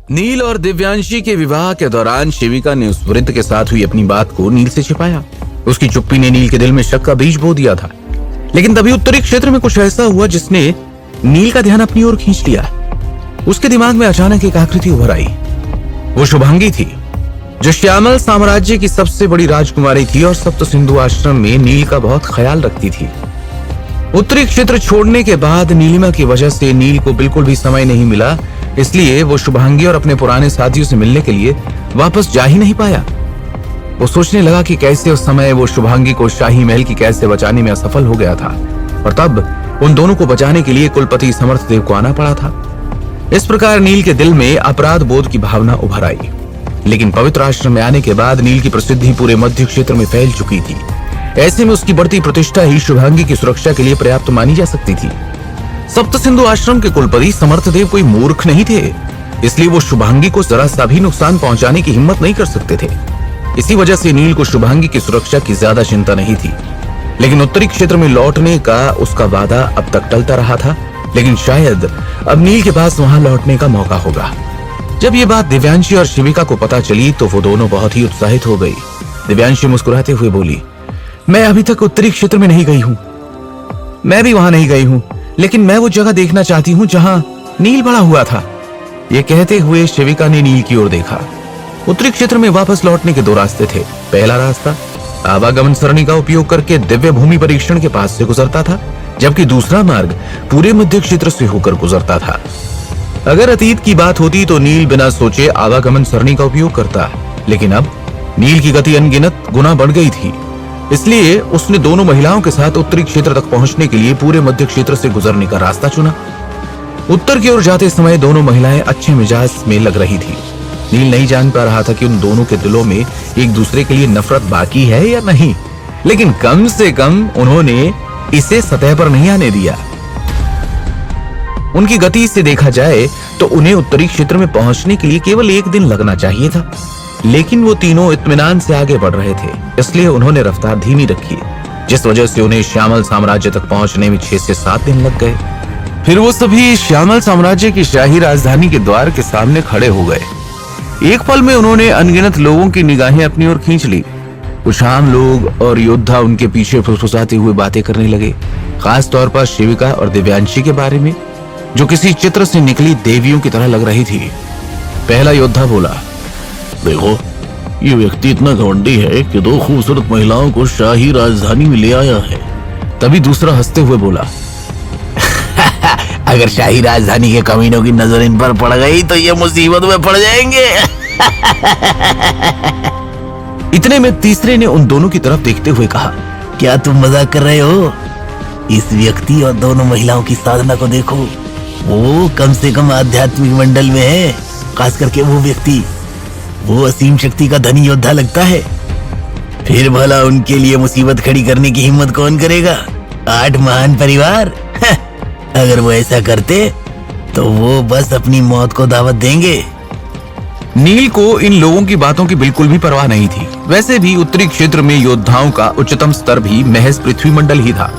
नील और दिव्यांशी के विवाह के दौरान शिविका ने उस वृद्ध के साथ हुई अपनी बात को नील से छिपाया। उसकी चुप्पी ने नील के दिल में शक का बीज बो दिया था। लेकिन तभी उत्तरी क्षेत्र में कुछ ऐसा हुआ जिसने नील का ध्यान अपनी ओर खींच लिया। उसके दिमाग में अचानक एक आकृति उभर आई। वो शुभांगी थी, जो श्यामल साम्राज्य की सबसे बड़ी राजकुमारी थी और सप्त सिंधु आश्रम में नील का बहुत ख्याल रखती थी। उत्तरी क्षेत्र छोड़ने के बाद नीलिमा की वजह से नील को बिल्कुल भी समय नहीं मिला, इसलिए वो शुभांगी और अपने पुराने साथियों से मिलने के लिए वापस जा ही नहीं पाया। वो सोचने लगा कि कैसे उस समय वो शुभांगी को शाही महल की कैद से बचाने में असफल हो गया था, और तब उन दोनों को बचाने के लिए कुलपति समर्थ देव को आना पड़ा था। इस प्रकार नील के दिल में अपराध बोध की भावना उभर आई। लेकिन पवित्र आश्रम में आने के बाद नील की प्रसिद्धि पूरे मध्य क्षेत्र में फैल चुकी थी। ऐसे में उसकी बढ़ती प्रतिष्ठा ही शुभांगी की सुरक्षा के लिए पर्याप्त मानी जा सकती थी। सप्त सिंधु आश्रम के कुलपति समर्थ देव कोई मूर्ख नहीं थे, इसलिए वो शुभांगी को जरा सा भी नुकसान पहुंचाने की हिम्मत नहीं कर सकते थे। इसी वजह से नील को शुभांगी की सुरक्षा की ज्यादा चिंता नहीं थी। लेकिन उत्तरी क्षेत्र में लौटने का उसका वादा अब तक टलता रहा था, लेकिन शायद अब नील के पास वहां लौटने का मौका होगा। जब ये बात दिव्यांशी और शिविका को पता चली तो वो दोनों बहुत ही उत्साहित हो गई। दिव्यांशी मुस्कुराते हुए बोली, मैं अभी तक उत्तरी क्षेत्र में नहीं गई हूँ। मैं भी वहां नहीं गई हूँ, लेकिन मैं वो जगह देखना चाहती हूँ जहां नील बड़ा हुआ था। ये कहते हुए शिविका ने नील की ओर देखा। उत्तरी क्षेत्र में वापस लौटने के दो रास्ते थे। पहला रास्ता आवागमन सरणी का उपयोग करके दिव्य भूमि परीक्षण के पास से गुजरता था, जबकि दूसरा मार्ग पूरे मध्य क्षेत्र से होकर गुजरता था। अगर अतीत की बात होती तो नील बिना सोचे आवागमन सरणी का उपयोग करता, लेकिन अब नील की गति अनगिनत गुना बढ़ गई थी। इसलिए उसने दोनों महिलाओं के साथ उत्तरी क्षेत्र तक पहुंचने के लिए पूरे मध्य क्षेत्र से गुजरने का रास्ता चुना। उत्तर की ओर जाते समय दोनों महिलाएं अच्छे मिजाज में लग रही थी। नील नहीं जान पा रहा था कि उन दोनों के दिलों में एक दूसरे के लिए नफरत बाकी है या नहीं, लेकिन कम से कम उन्होंने इसे सतह पर नहीं आने दिया। उनकी गति से देखा जाए तो उन्हें उत्तरी क्षेत्र में पहुंचने के लिए केवल एक दिन लगना चाहिए था, लेकिन वो तीनों इत्मीनान से आगे बढ़ रहे थे, इसलिए उन्होंने रफ्तार धीमी रखी, जिस वजह से उन्हें श्यामल साम्राज्य तक पहुंचने में 6 से 7 दिन लग गए। फिर वो सभी श्यामल साम्राज्य की शाही राजधानी के द्वार के सामने खड़े हो गए। एक पल में उन्होंने अनगिनत लोगों की निगाहें अपनी ओर खींच ली। कुछ आम लोग और योद्धा उनके पीछे फुसफुसाते हुए बातें करने लगे, खास तौर पर शिविका और दिव्यांशी के बारे में, जो किसी चित्र से निकली देवियों की तरह लग रही थी। पहला योद्धा बोला, देखो, ये व्यक्ति इतना घमंडी है कि 2 खूबसूरत महिलाओं को शाही राजधानी में ले आया है। तभी दूसरा हंसते हुए बोला, अगर शाही राजधानी के कमीनों की नजर इन पर पड़ गई तो ये मुसीबत में पड़ जाएंगे। इतने में तीसरे ने उन दोनों की तरफ देखते हुए कहा, क्या तुम मजाक कर रहे हो? इस व्यक्ति और दोनों महिलाओं की साधना को देखो। वो कम से कम आध्यात्मिक मंडल में है, खास करके वो व्यक्ति। वो असीम शक्ति का धनी योद्धा लगता है। फिर भला उनके लिए मुसीबत खड़ी करने की हिम्मत कौन करेगा? 8 महान परिवार। अगर वो ऐसा करते तो वो बस अपनी मौत को दावत देंगे। नील को इन लोगों की बातों की बिल्कुल भी परवाह नहीं थी। वैसे भी उत्तरी क्षेत्र में योद्धाओं का उच्चतम स्तर भी महज पृथ्वी मंडल ही था,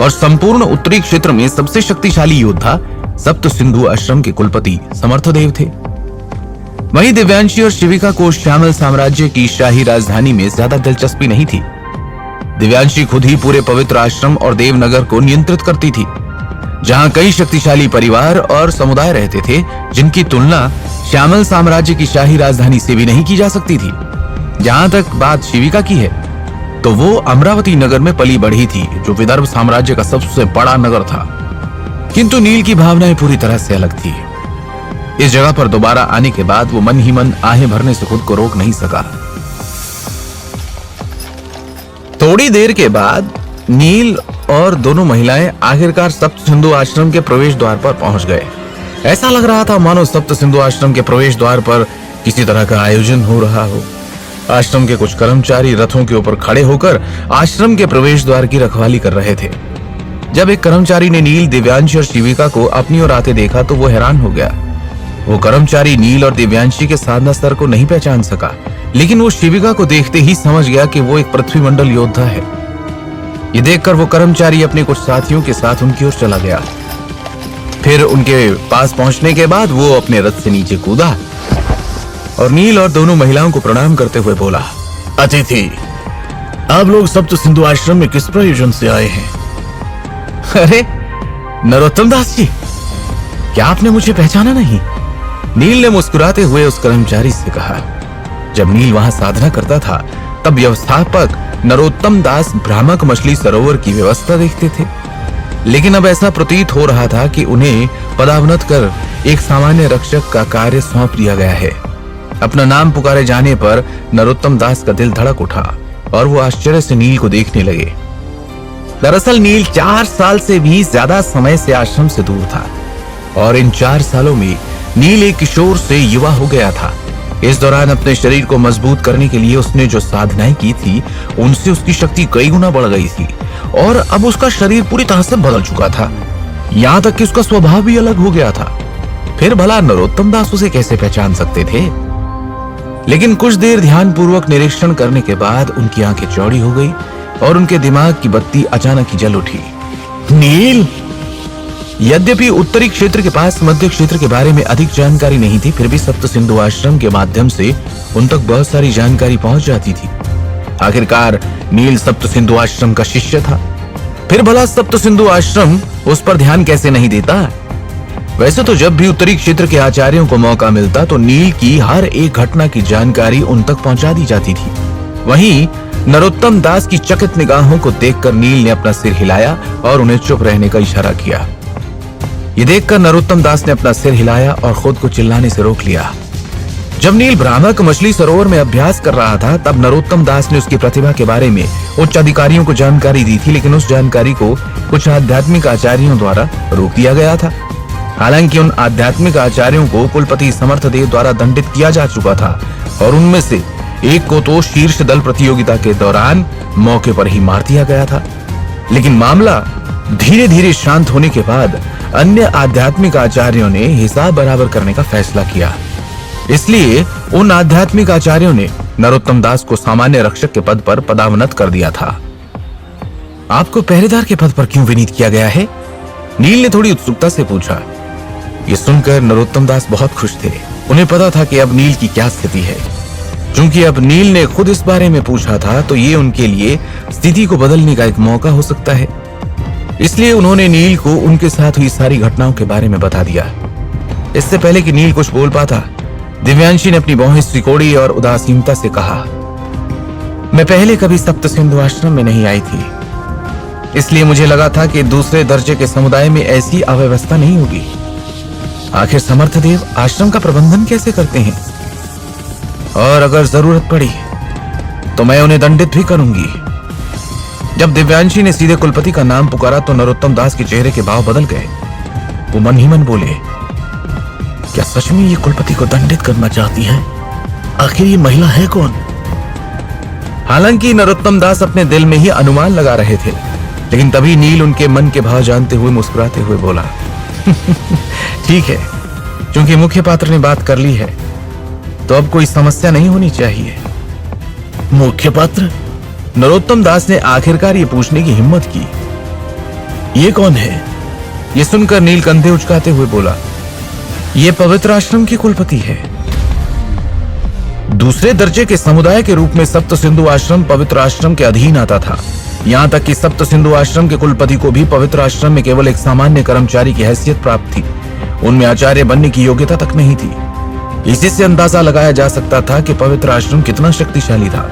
और संपूर्ण उत्तरी क्षेत्र में सबसे शक्तिशाली योद्धा सप्त सिंधु आश्रम के कुलपति समर्थ देव थे। वहीं दिव्यांशी और शिविका को श्यामल साम्राज्य की शाही राजधानी में ज्यादा दिलचस्पी नहीं थी। दिव्यांशी खुद ही पूरे पवित्र आश्रम और देवनगर को नियंत्रित करती थी, जहां कई शक्तिशाली परिवार और समुदाय रहते थे, जिनकी तुलना श्यामल साम्राज्य की शाही राजधानी से भी नहीं की जा सकती थी। जहां तक बात शिविका की है तो वो अमरावती नगर में पली बढ़ी थी, जो विदर्भ साम्राज्य का सबसे बड़ा नगर था। किंतु नील की भावनाएं पूरी तरह से अलग थी। इस जगह पर दोबारा आने के बाद वो मन ही मन आहें भरने से खुद को रोक नहीं सका। थोड़ी देर के बाद नील और दोनों महिलाएं आखिरकार सप्त सिंधु आश्रम के प्रवेश द्वार पर पहुंच गए। ऐसा लग रहा था मानो सप्त सिंधु आश्रम के प्रवेश द्वार पर किसी तरह का आयोजन हो रहा हो। आश्रम के कुछ कर्मचारी रथों के ऊपर खड़े होकर आश्रम के प्रवेश द्वार की रखवाली कर रहे थे। जब एक कर्मचारी ने नील, दिव्यांशी और शिविका को अपनी ओर आते देखा तो वो हैरान हो गया। वो कर्मचारी नील और दिव्यांशी के साधना स्तर को नहीं पहचान सका, लेकिन वो शिविका को देखते ही समझ गया कि वो एक पृथ्वी मंडल योद्धा है। ये देखकर वो कर्मचारी अपने कुछ साथियों के साथ उनकी ओर चला गया। फिर उनके पास पहुंचने के बाद वो अपने रथ से नीचे कूदा और नील और दोनों महिलाओं को प्रणाम करते हुए बोला, अतिथि, आप लोग सप्त सिंधु आश्रम में किस प्रयोजन से आए हैं? अरे नरोत्तम दास जी, क्या आपने मुझे पहचाना नहीं? नील ने मुस्कुराते हुए उस कर्मचारी से कहा। जब नील वहां साधना करता था तब व्यवस्थापक नरोत्तम दास भ्रामक मछली सरोवर की व्यवस्था देखते थे, लेकिन अब ऐसा प्रतीत हो रहा था कि उन्हें पदावनत कर एक सामान्य रक्षक का कार्य सौंप दिया गया है। अपना नाम पुकारे जाने पर नरोत्तम दास का दिल धड़क उठा और वो आश्चर्य से नील को देखने लगे। दरअसल नील 4 साल से भी ज्यादा समय से आश्रम से दूर था और इन 4 सालों में नील एक किशोर से युवा हो गया था। इस दौरान अपने शरीर को मजबूत करने के लिए उसने जो साधनाएं की थी उनसे उसकी शक्ति कई गुना बढ़ गई थी और अब उसका शरीर पूरी तरह से बदल चुका था। यहाँ तक कि उसका स्वभाव भी अलग हो गया था। फिर भला नरोत्तम दास उसे कैसे पहचान सकते थे? लेकिन कुछ देर ध्यान पूर्वक निरीक्षण करने के बाद उनकी आंखें चौड़ी हो गई और उनके दिमाग की बत्ती अचानक ही जल उठी। नील! यद्यपि उत्तरी क्षेत्र के पास मध्य क्षेत्र के बारे में अधिक जानकारी नहीं थी, फिर भी सप्त सिंधु आश्रम के माध्यम से उन तक बहुत सारी जानकारी पहुंच जाती थी। आखिरकार नील सप्त सिंधु आश्रम का शिष्य था। फिर भला सप्त सिंधु आश्रम उस पर ध्यान कैसे नहीं देता? वैसे तो जब भी उत्तरी क्षेत्र के आचार्यों को मौका मिलता तो नील की हर एक घटना की जानकारी उन तक पहुंचा दी जाती थी। वहीं नरोत्तम दास की चकित निगाहों को देखकर नील ने अपना सिर हिलाया और उन्हें चुप रहने का इशारा किया। ये देखकर नरोत्तम दास ने अपना सिर हिलाया और खुद को चिल्लाने से रोक लिया। जब नील भ्रामक मछली सरोवर में अभ्यास कर रहा था तब नरोत्तम दास ने उसकी प्रतिभा के बारे में उच्च अधिकारियों को जानकारी दी थी, लेकिन उस जानकारी को कुछ आध्यात्मिक आचार्यों द्वारा रोक दिया गया था। हालांकि उन आध्यात्मिक आचार्यों को कुलपति समर्थ देव द्वारा दंडित किया जा चुका था और उनमें से एक को तो शीर्ष दल प्रतियोगिता के दौरान मौके पर ही मार दिया गया था। लेकिन मामला धीरे धीरे शांत होने के बाद अन्य आध्यात्मिक आचार्यों ने हिसाब बराबर करने का फैसला किया। इसलिए उन आध्यात्मिक आचार्यों ने नरोत्तम दास को सामान्य रक्षक के पद पर पदावनत कर दिया था। आपको पहरेदार के पद पर क्यों विनीत किया गया है? नील ने थोड़ी उत्सुकता से पूछा। ये सुनकर नरोत्तम दास बहुत खुश थे। उन्हें पता था कि अब नील की क्या स्थिति है। क्योंकि अब नील ने खुद इस बारे में पूछा था तो ये उनके लिए स्थिति को बदलने का एक मौका हो सकता है। इसलिए उन्होंने नील को उनके साथ हुई सारी घटनाओं के बारे में बता दिया। इससे पहले कि नील कुछ बोल पाता, दिव्यांशी ने अपनी भौहें सिकोड़ी और उदासीनता से कहा, मैं पहले कभी सप्त सिंधु आश्रम में नहीं आई थी, इसलिए मुझे लगा था कि दूसरे दर्जे के समुदाय में ऐसी अव्यवस्था नहीं होगी। आखिर समर्थ देव आश्रम का प्रबंधन कैसे करते हैं? और अगर जरूरत पड़ी तो मैं उन्हें दंडित भी करूंगी। जब दिव्यांशी ने सीधे कुलपति का नाम पुकारा तो नरोत्तम दास के चेहरे के भाव बदल गए। वो मन ही मन बोले, क्या सच में ये कुलपति को दंडित करना चाहती है? आखिर ये महिला है कौन? हालांकि नरोत्तम दास अपने दिल में ही अनुमान लगा रहे थे, लेकिन तभी नील उनके मन के भाव जानते हुए मुस्कुराते हुए बोला, ठीक है, क्योंकि मुख्य पात्र ने बात कर ली है तो अब कोई समस्या नहीं होनी चाहिए। मुख्य पात्र? नरोत्तम दास ने आखिरकार ये पूछने की हिम्मत की। ये कौन है? ये सुनकर नील कंधे उचकाते हुए बोला, ये पवित्र आश्रम की कुलपति है। दूसरे दर्जे के समुदाय के रूप में सप्त सिंधु आश्रम पवित्र आश्रम के अधीन आता था। यहाँ तक कि सप्त सिंधु आश्रम के कुलपति को भी पवित्र आश्रम में केवल एक सामान्य कर्मचारी की हैसियत प्राप्त थी। उनमें आचार्य बनने की योग्यता तक नहीं थी। इसी से अंदाजा लगाया जा सकता था कि पवित्र आश्रम कितना शक्तिशाली था।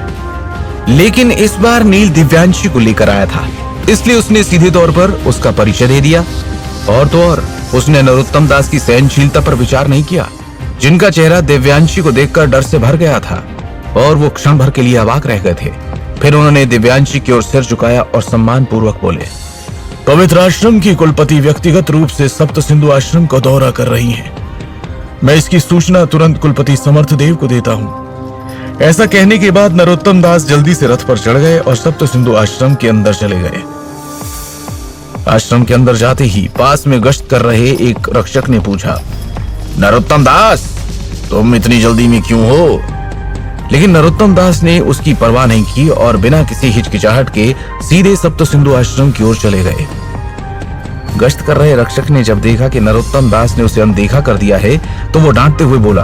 लेकिन इस बार नील दिव्यांशी को लेकर आया था, इसलिए उसने सीधे तौर पर उसका परिचय दे दिया। और तो और उसने नरोत्तम दास की सहनशीलता पर विचार नहीं किया, जिनका चेहरा दिव्यांशी को देखकर डर से भर गया था और वो क्षण भर के लिए अवाक रह गए थे। फिर उन्होंने दिव्यांशी की ओर सिर झुकाया और सम्मान पूर्वक बोले, पवित्र आश्रम की कुलपति व्यक्तिगत रूप से सप्त सिंधु आश्रम का दौरा कर रही हैं। मैं इसकी सूचना तुरंत कुलपति समर्थ देव को देता हूँ। ऐसा कहने के बाद नरोत्तम दास जल्दी से रथ पर चढ़ गए और सप्त सिंधु आश्रम के अंदर चले गए। आश्रम के अंदर जाते ही पास में गश्त कर रहे एक रक्षक ने पूछा, नरोत्तम दास, तुम इतनी जल्दी में क्यों हो? लेकिन नरोत्तम दास ने उसकी परवाह नहीं की और बिना किसी हिचकिचाहट के सीधे सप्त सिंधु आश्रम की ओर चले गए। गश्त कर रहे रक्षक ने जब देखा कि नरोत्तम दास ने उसे अनदेखा कर दिया है तो वो डांटते हुए बोला,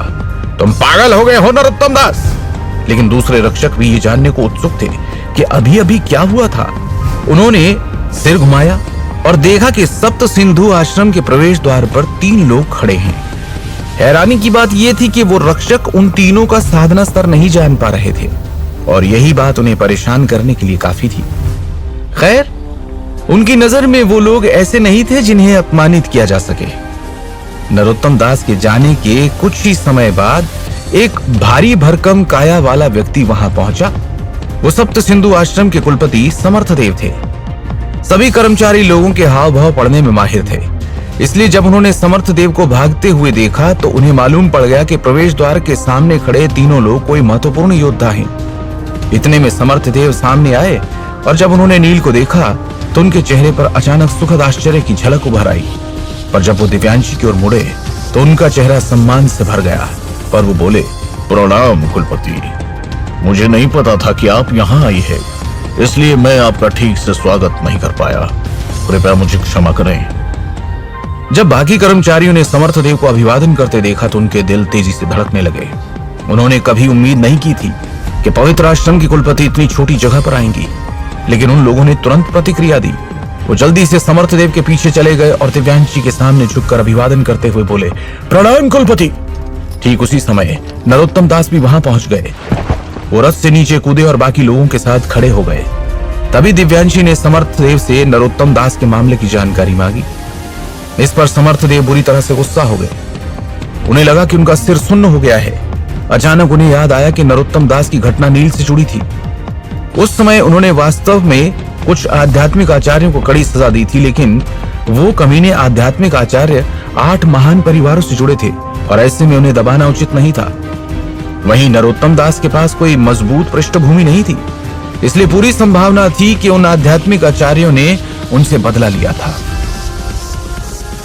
तुम पागल हो गए हो नरोत्तम दास। लेकिन दूसरे रक्षक भी ये जानने को उत्सुक थे कि अभी अभी क्या हुआ था। उन्होंने सिर घुमाया और देखा कि सप्त सिंधु आश्रम के प्रवेश द्वार पर 3 लोग खड़े हैं। हैरानी की बात यह थी कि वो रक्षक उन तीनों का साधना स्तर नहीं जान पा रहे थे और यही बात उन्हें परेशान करने के लिए काफी थी। खैर, उनकी नजर में वो लोग ऐसे नहीं थे जिन्हें अपमानित किया जा सके। नरोत्तम दास के जाने के कुछ ही समय बाद एक भारी भरकम काया वाला व्यक्ति वहां पहुंचा। वो सप्त सिंधु आश्रम के कुलपति समर्थदेव थे। सभी कर्मचारी लोगों के हाव भाव पढ़ने में माहिर थे, इसलिए जब उन्होंने समर्थदेव को भागते हुए देखा तो उन्हें मालूम पड़ गया कि प्रवेश द्वार के सामने खड़े तीनों लोग कोई महत्वपूर्ण योद्धा हैं। इतने में समर्थदेव सामने आए और जब उन्होंने नील को देखा तो उनके चेहरे पर अचानक सुखद आश्चर्य की झलक उभर आई। पर जब वो दिव्यांशी की ओर मुड़े तो उनका चेहरा सम्मान से भर गया। पर वो बोले, प्रणाम कुलपति, मुझे नहीं पता था कि आप यहाँ आई है, इसलिए मैं आपका ठीक से स्वागत नहीं कर पाया। कृपया मुझे क्षमा करें। जब बाकी कर्मचारियों ने समर्थदेव को अभिवादन करते देखा तो उनके दिल तेजी से धड़कने लगे। उन्होंने कभी उम्मीद नहीं की थी कि पवित्र आश्रम की कुलपति इतनी छोटी जगह पर आएंगी, लेकिन उन लोगों ने तुरंत प्रतिक्रिया दी। वो जल्दी से समर्थदेव के पीछे चले गए और दिव्यांशी के सामने झुककर अभिवादन करते हुए बोले, प्रणाम कुलपति। ठीक उसी समय नरोत्तम दास भी वहां पहुंच गए। वो रथ से नीचे कूदे और बाकी लोगों के साथ खड़े हो गए। तभी दिव्यांशी ने समर्थदेव से नरोत्तम दास के मामले की जानकारी मांगी। इस पर समर्थदेव बुरी तरह से गुस्सा हो गए। उन्हें लगा कि उनका सिर सुन्न हो गया है। अचानक उन्हें याद आया कि नरोत्तम दास की घटना नील से जुड़ी थी। उस समय उन्होंने वास्तव में कुछ आध्यात्मिक आचार्यों को कड़ी सजा दी थी, लेकिन वो कमीने आध्यात्मिक आचार्य 8 महान परिवारों से जुड़े थे और ऐसे में उन्हें दबाना उचित नहीं था। वहीं नरोत्तम दास के पास कोई मजबूत पृष्ठभूमि नहीं थी, इसलिए पूरी संभावना थी कि उन आध्यात्मिक आचार्यों ने उनसे बदला लिया था।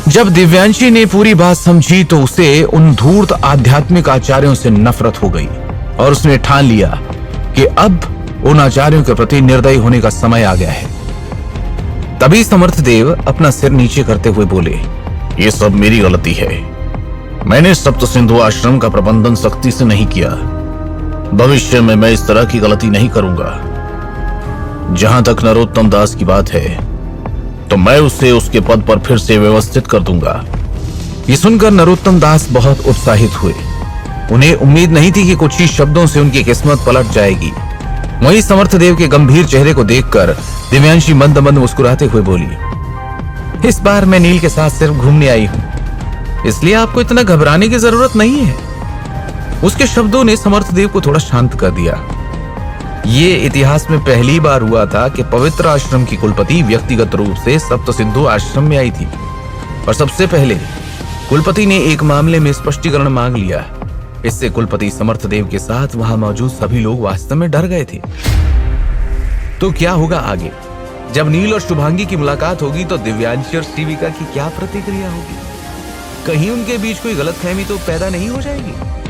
जब दिव्यांशी ने पूरी बात समझी तो उसे उन धूर्त आध्यात्मिक आचार्यों से नफरत हो गई और उसने ठान लिया कि अब उन आचार्यों के प्रति निर्दयी होने का समय आ गया है। तभी समर्थदेव अपना सिर नीचे करते हुए बोले, ये सब मेरी गलती है। मैंने सप्त सिंधु आश्रम का प्रबंधन सख्ती से नहीं किया। भविष्य में मैं इस तरह की गलती नहीं करूंगा। जहां तक नरोत्तम दास की बात है तो मैं उसे उसके पद पर फिर से व्यवस्थित कर दूंगा। ये सुनकर नरोत्तम दास बहुत उत्साहित हुए। उन्हें उम्मीद नहीं थी कि कुछ ही शब्दों से उनकी किस्मत पलट जाएगी। वहीं समर्थदेव के गंभीर चेहरे को देखकर दिव्यांशी मंद मंद मुस्कुराते हुए बोली, इस बार मैं नील के साथ सिर्फ घूमने आई हूं, इसलिए आपको इतना घबराने की जरूरत नहीं है। उसके शब्दों ने समर्थदेव को थोड़ा शांत कर दिया। ये इतिहास में पहली बार हुआ था कि पवित्र आश्रम की कुलपति व्यक्तिगत रूप से सप्त सिंधु आश्रम में आई थी और सबसे पहले कुलपति ने एक मामले में स्पष्टीकरण मांग लिया। इससे कुलपति समर्थदेव के साथ वहां मौजूद सभी लोग वास्तव में डर गए थे। तो क्या होगा आगे? जब नील और शुभांगी की मुलाकात होगी तो दिव्यांशी और शिविका की क्या प्रतिक्रिया होगी? कहीं उनके बीच कोई गलतफहमी तो पैदा नहीं हो जाएगी?